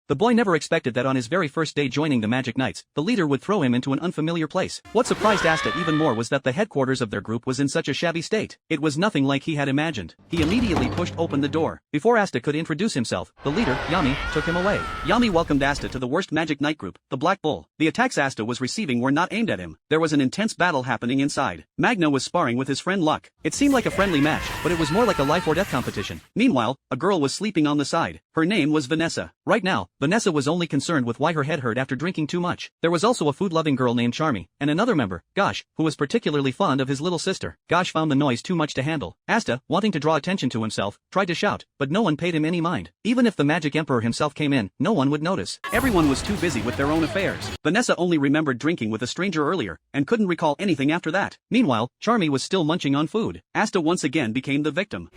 The boy never expected that on his very first day joining the Magic Knights, the leader would throw him into an unfamiliar place. What surprised Asta even more was that the headquarters of their group was in such a shabby state. It was nothing like he had imagined. He immediately pushed open the door. Before Asta could introduce himself, the leader, Yami, took him away. Yami welcomed Asta to the worst Magic Knight group, the Black Bull. The attacks Asta was receiving were not aimed at him. There was an intense battle happening inside. Magna was sparring with his friend Luck. It seemed like a friendly match, but it was more like a life or death competition. Meanwhile, a girl was sleeping on the side. Her name was Vanessa. Right now, Vanessa was only concerned with why her head hurt after drinking too much. There was also a food-loving girl named Charmy, and another member, Gosh, who was particularly fond of his little sister. Gosh found the noise too much to handle. Asta, wanting to draw attention to himself, tried to shout, but no one paid him any mind. Even if the Magic Emperor himself came in, no one would notice. Everyone was too busy with their own affairs. Vanessa only remembered drinking with a stranger earlier, and couldn't recall anything after that. Meanwhile, Charmy was still munching on food. Asta once again became the victim.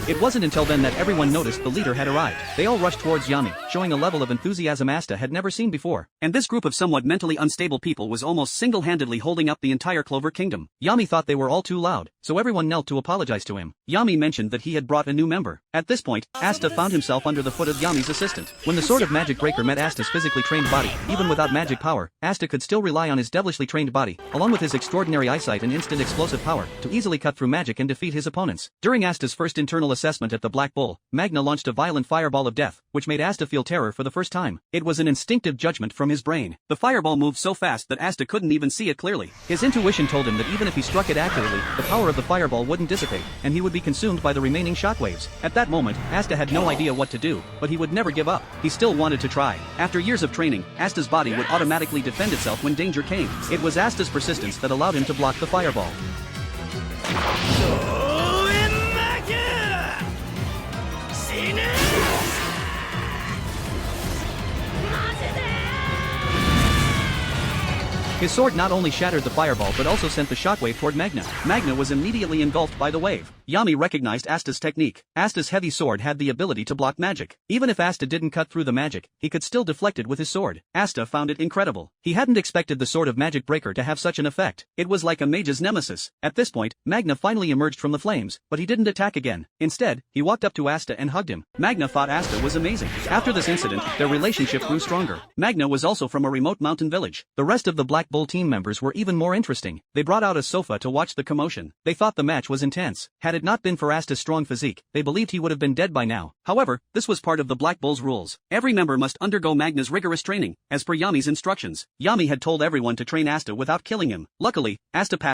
It wasn't until then that everyone noticed the leader had arrived. They all rushed towards Yami, showing a level of enthusiasm Asta had never seen before. And this group of somewhat mentally unstable people was almost single-handedly holding up the entire Clover Kingdom. Yami thought they were all too loud, so everyone knelt to apologize to him. Yami mentioned that he had brought a new member. At this point, Asta found himself under the foot of Yami's assistant. When the Sword of Magic Breaker met Asta's physically trained body, even without magic power, Asta could still rely on his devilishly trained body, along with his extraordinary eyesight and instant explosive power, to easily cut through magic and defeat his opponents. During Asta's first internal assessment at the Black Bull, Magna launched a violent fireball of death, which made Asta feel terror for the first time. It was an instinctive judgment from his brain. The fireball moved so fast that Asta couldn't even see it clearly. His intuition told him that even if he struck it accurately, the power of the fireball wouldn't dissipate, and he would be consumed by the remaining shockwaves. At that moment, Asta had no idea what to do, but he would never give up. He still wanted to try. After years of training, Asta's body would automatically defend itself when danger came. It was Asta's persistence that allowed him to block the fireball. His sword not only shattered the fireball but also sent the shockwave toward Magna. Magna was immediately engulfed by the wave. Yami recognized Asta's technique. Asta's heavy sword had the ability to block magic. Even if Asta didn't cut through the magic, he could still deflect it with his sword. Asta found it incredible. He hadn't expected the Sword of Magic Breaker to have such an effect. It was like a mage's nemesis. At this point, Magna finally emerged from the flames, but he didn't attack again. Instead, he walked up to Asta and hugged him. Magna thought Asta was amazing. After this incident, their relationship grew stronger. Magna was also from a remote mountain village. The rest of the Black Bull team members were even more interesting. They brought out a sofa to watch the commotion. They thought the match was intense. Had it not been for Asta's strong physique, they believed he would have been dead by now. However, this was part of the Black Bull's rules. Every member must undergo Magna's rigorous training, as per Yami's instructions. Yami had told everyone to train Asta without killing him. Luckily, Asta passed